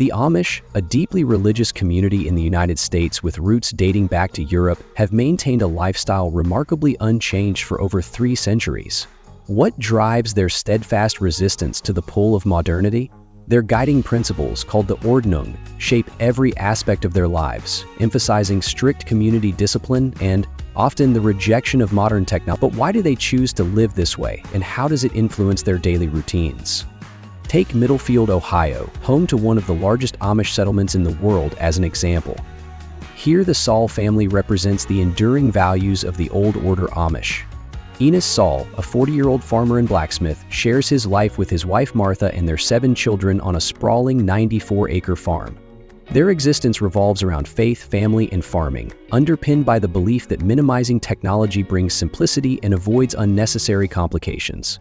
The Amish, a deeply religious community in the United States with roots dating back to Europe, have maintained a lifestyle remarkably unchanged for over 3 centuries. What drives their steadfast resistance to the pull of modernity? Their guiding principles, called the Ordnung, shape every aspect of their lives, emphasizing strict community discipline and, often, the rejection of modern technology. But why do they choose to live this way, and how does it influence their daily routines? Take Middlefield, Ohio, home to one of the largest Amish settlements in the world, as an example. Here the Saul family represents the enduring values of the Old Order Amish. Enos Saul, a 40-year-old farmer and blacksmith, shares his life with his wife Martha and their 7 children on a sprawling 94-acre farm. Their existence revolves around faith, family, and farming, underpinned by the belief that minimizing technology brings simplicity and avoids unnecessary complications.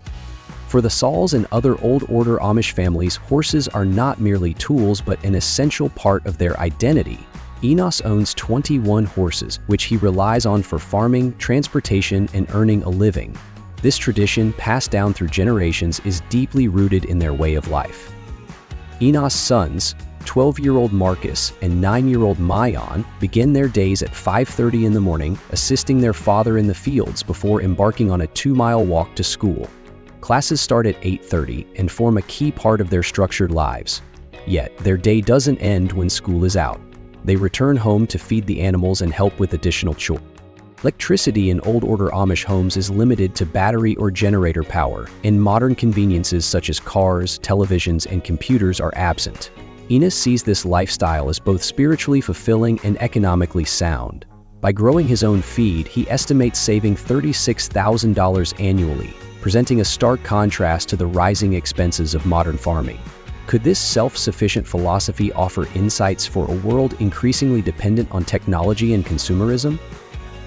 For the Sauls and other Old Order Amish families, horses are not merely tools but an essential part of their identity. Enos owns 21 horses, which he relies on for farming, transportation, and earning a living. This tradition, passed down through generations, is deeply rooted in their way of life. Enos' sons, 12-year-old Marcus and 9-year-old Mayon, begin their days at 5:30 in the morning, assisting their father in the fields before embarking on a 2-mile walk to school. Classes start at 8:30 and form a key part of their structured lives. Yet, their day doesn't end when school is out. They return home to feed the animals and help with additional chores. Electricity in Old Order Amish homes is limited to battery or generator power, and modern conveniences such as cars, televisions, and computers are absent. Enos sees this lifestyle as both spiritually fulfilling and economically sound. By growing his own feed, he estimates saving $36,000 annually, presenting a stark contrast to the rising expenses of modern farming. Could this self-sufficient philosophy offer insights for a world increasingly dependent on technology and consumerism?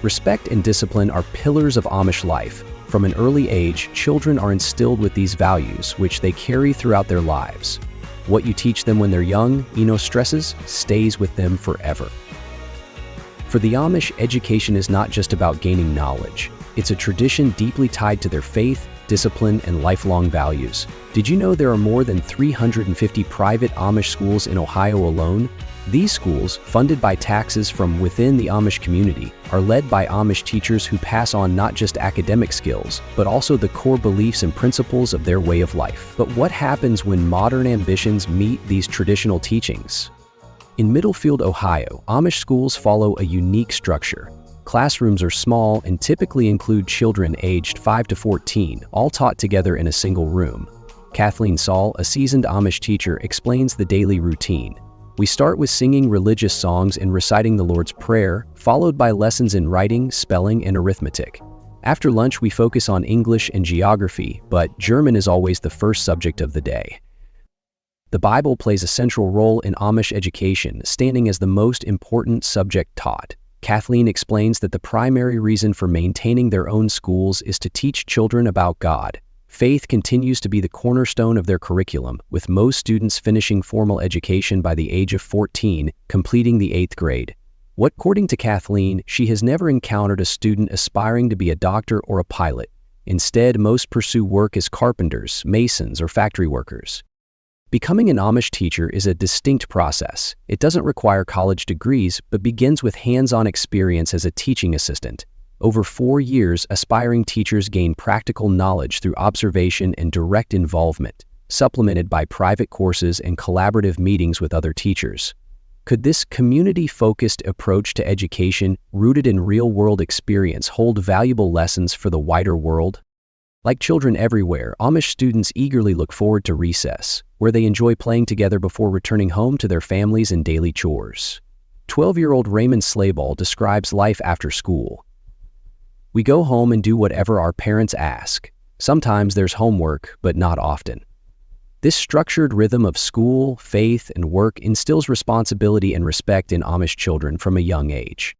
Respect and discipline are pillars of Amish life. From an early age, children are instilled with these values, which they carry throughout their lives. What you teach them when they're young, Enos stresses, stays with them forever. For the Amish, education is not just about gaining knowledge. It's a tradition deeply tied to their faith, discipline, and lifelong values. Did you know there are more than 350 private Amish schools in Ohio alone? These schools, funded by taxes from within the Amish community, are led by Amish teachers who pass on not just academic skills, but also the core beliefs and principles of their way of life. But what happens when modern ambitions meet these traditional teachings? In Middlefield, Ohio, Amish schools follow a unique structure. Classrooms are small and typically include children aged 5 to 14, all taught together in a single room. Kathleen Saul, a seasoned Amish teacher, explains the daily routine. We start with singing religious songs and reciting the Lord's Prayer, followed by lessons in writing, spelling, and arithmetic. After lunch, we focus on English and geography, but German is always the first subject of the day. The Bible plays a central role in Amish education, standing as the most important subject taught. Kathleen explains that the primary reason for maintaining their own schools is to teach children about God. Faith continues to be the cornerstone of their curriculum, with most students finishing formal education by the age of 14, completing the 8th grade. According to Kathleen, she has never encountered a student aspiring to be a doctor or a pilot. Instead, most pursue work as carpenters, masons, or factory workers. Becoming an Amish teacher is a distinct process. It doesn't require college degrees, but begins with hands-on experience as a teaching assistant. Over 4 years, aspiring teachers gain practical knowledge through observation and direct involvement, supplemented by private courses and collaborative meetings with other teachers. Could this community-focused approach to education, rooted in real-world experience, hold valuable lessons for the wider world? Like children everywhere, Amish students eagerly look forward to recess, where they enjoy playing together before returning home to their families and daily chores. 12-year-old Raymond Slayball describes life after school. We go home and do whatever our parents ask. Sometimes there's homework, but not often. This structured rhythm of school, faith, and work instills responsibility and respect in Amish children from a young age.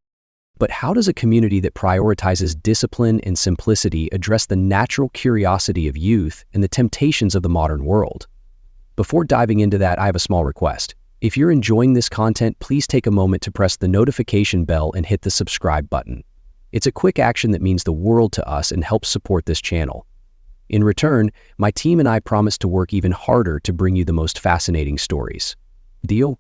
But how does a community that prioritizes discipline and simplicity address the natural curiosity of youth and the temptations of the modern world? Before diving into that, I have a small request. If you're enjoying this content, please take a moment to press the notification bell and hit the subscribe button. It's a quick action that means the world to us and helps support this channel. In return, my team and I promise to work even harder to bring you the most fascinating stories. Deal?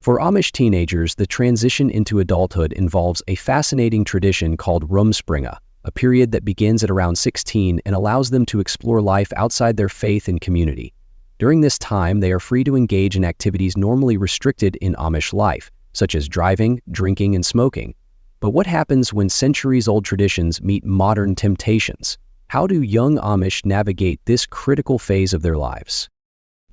For Amish teenagers, the transition into adulthood involves a fascinating tradition called Rumspringa, a period that begins at around 16 and allows them to explore life outside their faith and community. During this time, they are free to engage in activities normally restricted in Amish life, such as driving, drinking, and smoking. But what happens when centuries-old traditions meet modern temptations? How do young Amish navigate this critical phase of their lives?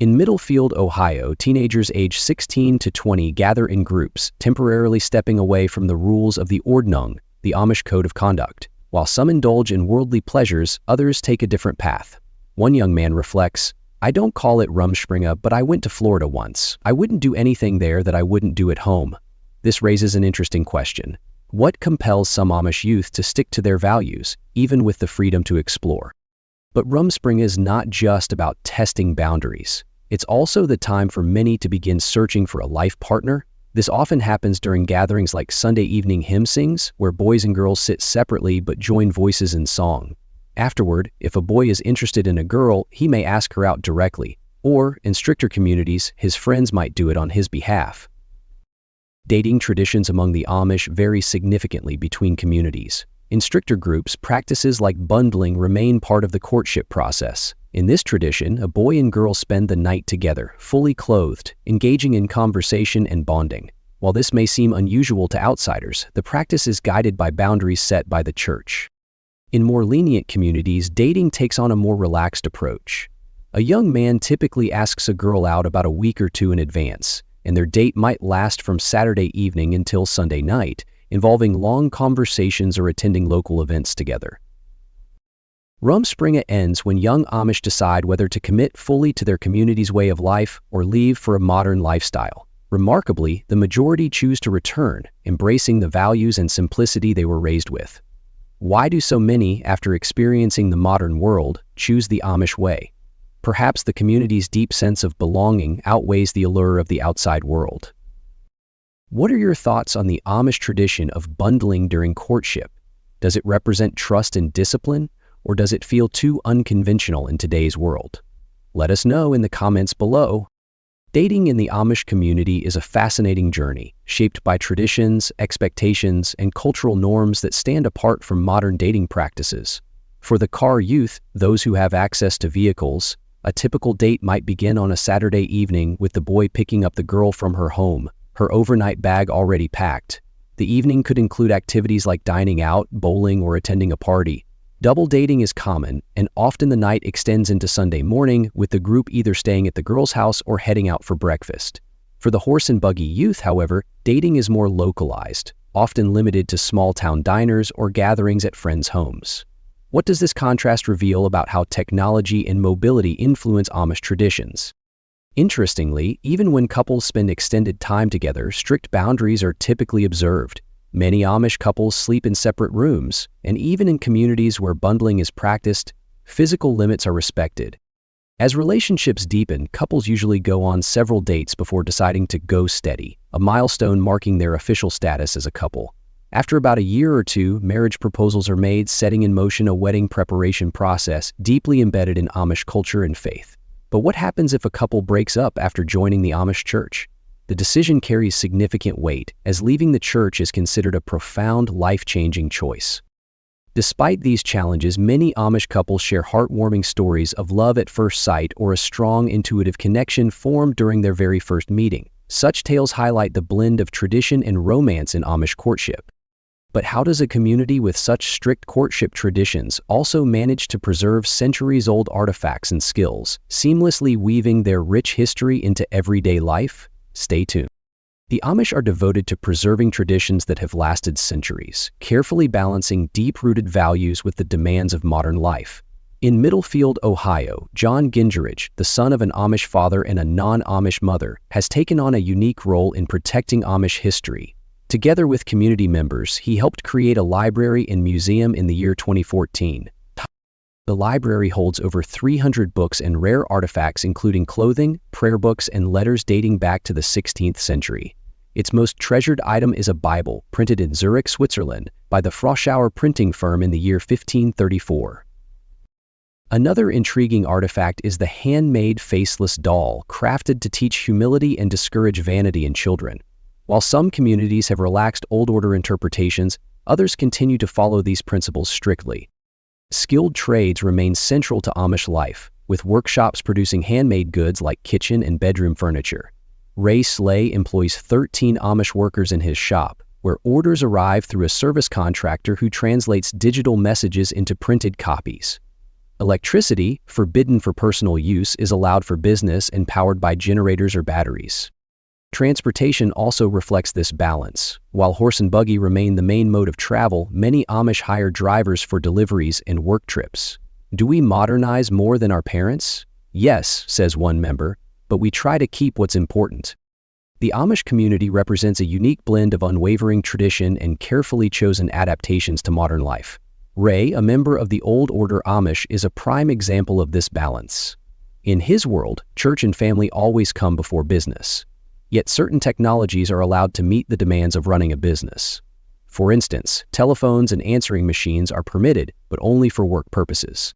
In Middlefield, Ohio, teenagers aged 16 to 20 gather in groups, temporarily stepping away from the rules of the Ordnung, the Amish code of conduct. While some indulge in worldly pleasures, others take a different path. One young man reflects, "I don't call it Rumspringa, but I went to Florida once. I wouldn't do anything there that I wouldn't do at home." This raises an interesting question. What compels some Amish youth to stick to their values, even with the freedom to explore? But Rumspringa is not just about testing boundaries. It's also the time for many to begin searching for a life partner. This often happens during gatherings like Sunday evening hymn sings, where boys and girls sit separately but join voices in song. Afterward, if a boy is interested in a girl, he may ask her out directly, or, in stricter communities, his friends might do it on his behalf. Dating traditions among the Amish vary significantly between communities. In stricter groups, practices like bundling remain part of the courtship process. In this tradition, a boy and girl spend the night together, fully clothed, engaging in conversation and bonding. While this may seem unusual to outsiders, the practice is guided by boundaries set by the church. In more lenient communities, dating takes on a more relaxed approach. A young man typically asks a girl out about a week or two in advance, and their date might last from Saturday evening until Sunday night, involving long conversations or attending local events together. Rumspringa ends when young Amish decide whether to commit fully to their community's way of life or leave for a modern lifestyle. Remarkably, the majority choose to return, embracing the values and simplicity they were raised with. Why do so many, after experiencing the modern world, choose the Amish way? Perhaps the community's deep sense of belonging outweighs the allure of the outside world. What are your thoughts on the Amish tradition of bundling during courtship? Does it represent trust and discipline, or does it feel too unconventional in today's world? Let us know in the comments below. Dating in the Amish community is a fascinating journey, shaped by traditions, expectations, and cultural norms that stand apart from modern dating practices. For the car youth, those who have access to vehicles, a typical date might begin on a Saturday evening with the boy picking up the girl from her home, her overnight bag already packed. The evening could include activities like dining out, bowling, or attending a party. Double dating is common, and often the night extends into Sunday morning, with the group either staying at the girl's house or heading out for breakfast. For the horse and buggy youth, however, dating is more localized, often limited to small-town diners or gatherings at friends' homes. What does this contrast reveal about how technology and mobility influence Amish traditions? Interestingly, even when couples spend extended time together, strict boundaries are typically observed. Many Amish couples sleep in separate rooms, and even in communities where bundling is practiced, physical limits are respected. As relationships deepen, couples usually go on several dates before deciding to go steady, a milestone marking their official status as a couple. After about a year or two, marriage proposals are made, setting in motion a wedding preparation process deeply embedded in Amish culture and faith. But what happens if a couple breaks up after joining the Amish church? The decision carries significant weight, as leaving the church is considered a profound, life-changing choice. Despite these challenges, many Amish couples share heartwarming stories of love at first sight or a strong, intuitive connection formed during their very first meeting. Such tales highlight the blend of tradition and romance in Amish courtship. But how does a community with such strict courtship traditions also manage to preserve centuries-old artifacts and skills, seamlessly weaving their rich history into everyday life? Stay tuned. The Amish are devoted to preserving traditions that have lasted centuries, carefully balancing deep-rooted values with the demands of modern life. In Middlefield, Ohio, John Gingerich, the son of an Amish father and a non-Amish mother, has taken on a unique role in protecting Amish history. Together with community members, he helped create a library and museum in the year 2014. The library holds over 300 books and rare artifacts including clothing, prayer books, and letters dating back to the 16th century. Its most treasured item is a Bible, printed in Zurich, Switzerland, by the Froschauer printing firm in the year 1534. Another intriguing artifact is the handmade faceless doll, crafted to teach humility and discourage vanity in children. While some communities have relaxed Old Order interpretations, others continue to follow these principles strictly. Skilled trades remain central to Amish life, with workshops producing handmade goods like kitchen and bedroom furniture. Ray Slay employs 13 Amish workers in his shop, where orders arrive through a service contractor who translates digital messages into printed copies. Electricity, forbidden for personal use, is allowed for business and powered by generators or batteries. Transportation also reflects this balance. While horse and buggy remain the main mode of travel, many Amish hire drivers for deliveries and work trips. Do we modernize more than our parents? Yes, says one member, but we try to keep what's important. The Amish community represents a unique blend of unwavering tradition and carefully chosen adaptations to modern life. Ray, a member of the Old Order Amish, is a prime example of this balance. In his world, church and family always come before business. Yet certain technologies are allowed to meet the demands of running a business. For instance, telephones and answering machines are permitted, but only for work purposes.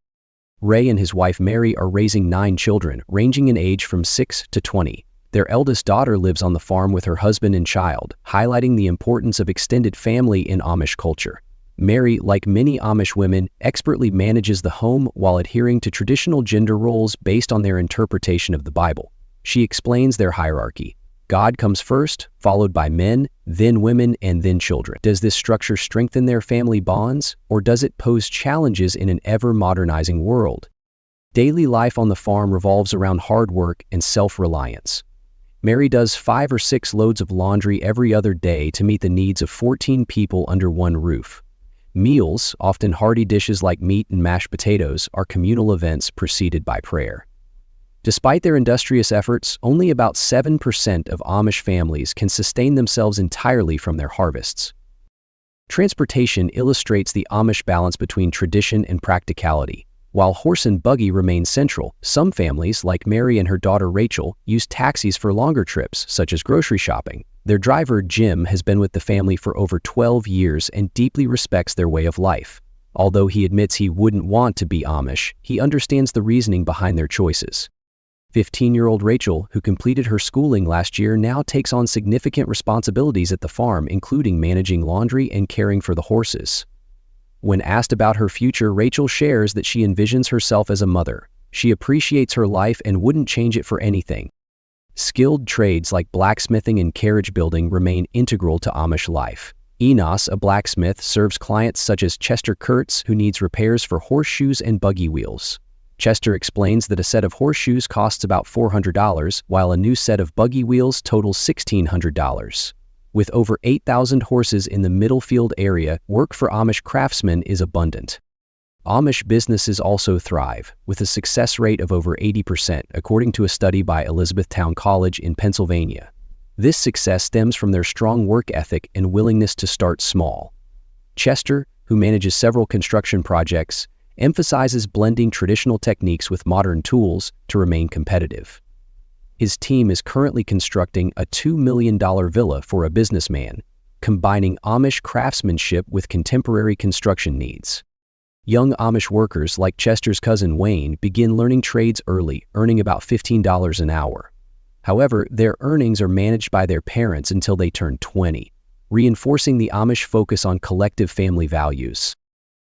Ray and his wife Mary are raising 9 children, ranging in age from 6 to 20. Their eldest daughter lives on the farm with her husband and child, highlighting the importance of extended family in Amish culture. Mary, like many Amish women, expertly manages the home while adhering to traditional gender roles based on their interpretation of the Bible. She explains their hierarchy. God comes first, followed by men, then women, and then children. Does this structure strengthen their family bonds, or does it pose challenges in an ever-modernizing world? Daily life on the farm revolves around hard work and self-reliance. Mary does 5 or 6 loads of laundry every other day to meet the needs of 14 people under one roof. Meals, often hearty dishes like meat and mashed potatoes, are communal events preceded by prayer. Despite their industrious efforts, only about 7% of Amish families can sustain themselves entirely from their harvests. Transportation illustrates the Amish balance between tradition and practicality. While horse and buggy remain central, some families, like Mary and her daughter Rachel, use taxis for longer trips, such as grocery shopping. Their driver, Jim, has been with the family for over 12 years and deeply respects their way of life. Although he admits he wouldn't want to be Amish, he understands the reasoning behind their choices. 15-year-old Rachel, who completed her schooling last year, now takes on significant responsibilities at the farm, including managing laundry and caring for the horses. When asked about her future, Rachel shares that she envisions herself as a mother. She appreciates her life and wouldn't change it for anything. Skilled trades like blacksmithing and carriage building remain integral to Amish life. Enos, a blacksmith, serves clients such as Chester Kurtz, who needs repairs for horseshoes and buggy wheels. Chester explains that a set of horseshoes costs about $400, while a new set of buggy wheels totals $1,600. With over 8,000 horses in the Middlefield area, work for Amish craftsmen is abundant. Amish businesses also thrive, with a success rate of over 80%, according to a study by Elizabethtown College in Pennsylvania. This success stems from their strong work ethic and willingness to start small. Chester, who manages several construction projects, emphasizes blending traditional techniques with modern tools to remain competitive. His team is currently constructing a $2 million villa for a businessman, combining Amish craftsmanship with contemporary construction needs. Young Amish workers like Chester's cousin Wayne begin learning trades early, earning about $15 an hour. However, their earnings are managed by their parents until they turn 20, reinforcing the Amish focus on collective family values.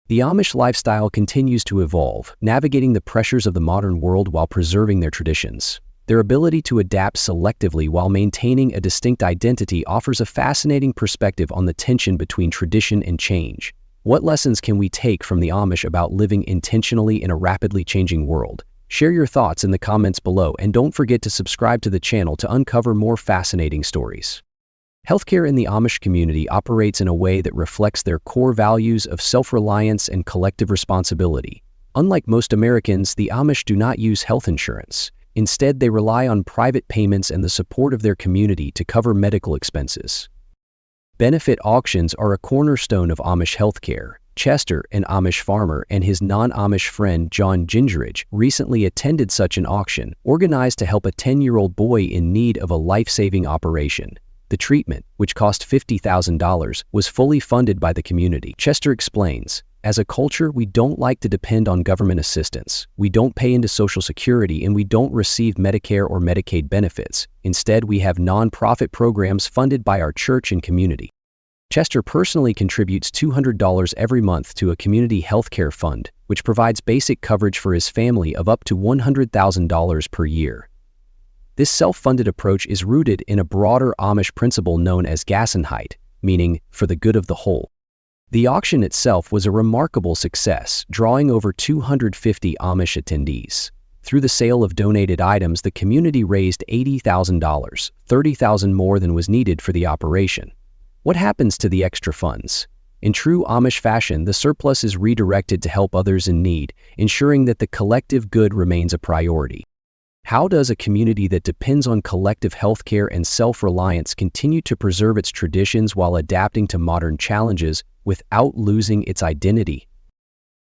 The Amish lifestyle continues to evolve, navigating the pressures of the modern world while preserving their traditions. Their ability to adapt selectively while maintaining a distinct identity offers a fascinating perspective on the tension between tradition and change. What lessons can we take from the Amish about living intentionally in a rapidly changing world? Share your thoughts in the comments below, and don't forget to subscribe to the channel to uncover more fascinating stories. Healthcare in the Amish community operates in a way that reflects their core values of self-reliance and collective responsibility. Unlike most Americans, the Amish do not use health insurance. Instead, they rely on private payments and the support of their community to cover medical expenses. Benefit auctions are a cornerstone of Amish healthcare. Chester, an Amish farmer, and his non-Amish friend John Gingerich recently attended such an auction, organized to help a 10-year-old boy in need of a life-saving operation. The treatment, which cost $50,000, was fully funded by the community. Chester explains, As a culture, we don't like to depend on government assistance. We don't pay into Social Security, and we don't receive Medicare or Medicaid benefits. Instead, we have nonprofit programs funded by our church and community. Chester personally contributes $200 every month to a community health care fund, which provides basic coverage for his family of up to $100,000 per year. This self-funded approach is rooted in a broader Amish principle known as Gasping, meaning for the good of the whole. The auction itself was a remarkable success, drawing over 250 Amish attendees. Through the sale of donated items, the community raised $80,000, $30,000 more than was needed for the operation. What happens to the extra funds? In true Amish fashion, the surplus is redirected to help others in need, ensuring that the collective good remains a priority. How does a community that depends on collective healthcare and self-reliance continue to preserve its traditions while adapting to modern challenges without losing its identity?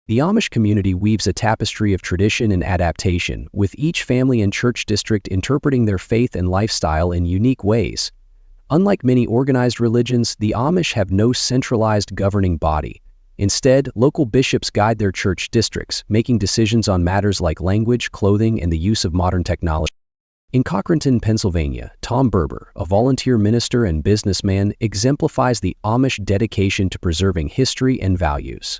The Amish community weaves a tapestry of tradition and adaptation, with each family and church district interpreting their faith and lifestyle in unique ways. Unlike many organized religions, the Amish have no centralized governing body. Instead, local bishops guide their church districts, making decisions on matters like language, clothing, and the use of modern technology. In Cochranton, Pennsylvania, Tom Berber, a volunteer minister and businessman, exemplifies the Amish dedication to preserving history and values.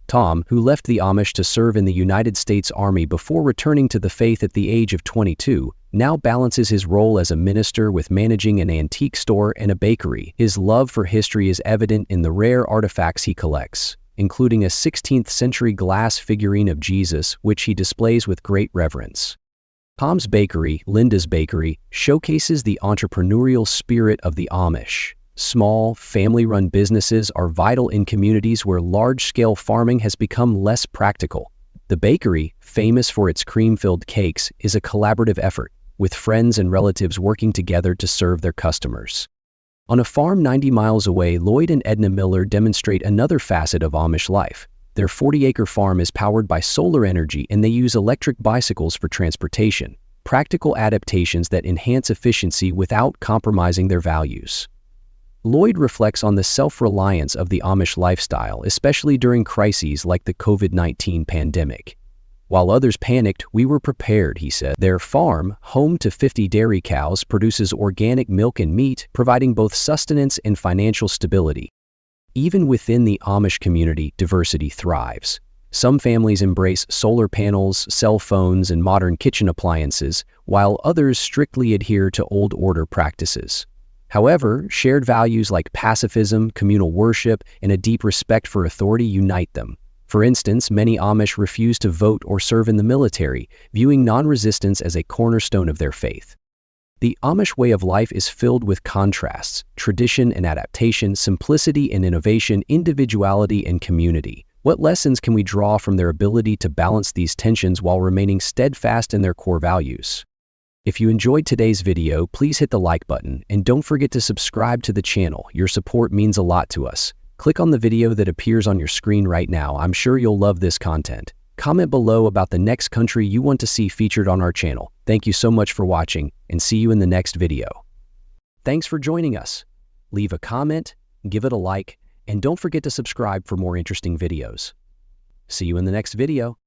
Tom, who left the Amish to serve in the United States Army before returning to the faith at the age of 22, now balances his role as a minister with managing an antique store and a bakery. His love for history is evident in the rare artifacts he collects, including a 16th-century glass figurine of Jesus, which he displays with great reverence. Tom's bakery, Linda's Bakery, showcases the entrepreneurial spirit of the Amish. Small, family-run businesses are vital in communities where large-scale farming has become less practical. The bakery, famous for its cream-filled cakes, is a collaborative effort, with friends and relatives working together to serve their customers. On a farm 90 miles away, Lloyd and Edna Miller demonstrate another facet of Amish life. Their 40-acre farm is powered by solar energy, and they use electric bicycles for transportation, practical adaptations that enhance efficiency without compromising their values. Lloyd reflects on the self-reliance of the Amish lifestyle, especially during crises like the COVID-19 pandemic. While others panicked, we were prepared, he said. Their farm, home to 50 dairy cows, produces organic milk and meat, providing both sustenance and financial stability. Even within the Amish community, diversity thrives. Some families embrace solar panels, cell phones, and modern kitchen appliances, while others strictly adhere to old order practices. However, shared values like pacifism, communal worship, and a deep respect for authority unite them. For instance, many Amish refuse to vote or serve in the military, viewing non-resistance as a cornerstone of their faith. The Amish way of life is filled with contrasts: tradition and adaptation, simplicity and innovation, individuality and community. What lessons can we draw from their ability to balance these tensions while remaining steadfast in their core values? If you enjoyed today's video, please hit the like button, and don't forget to subscribe to the channel. Your support means a lot to us. Click on the video that appears on your screen right now. I'm sure you'll love this content. Comment below about the next country you want to see featured on our channel. Thank you so much for watching, and see you in the next video. Thanks for joining us. Leave a comment, give it a like, and don't forget to subscribe for more interesting videos. See you in the next video.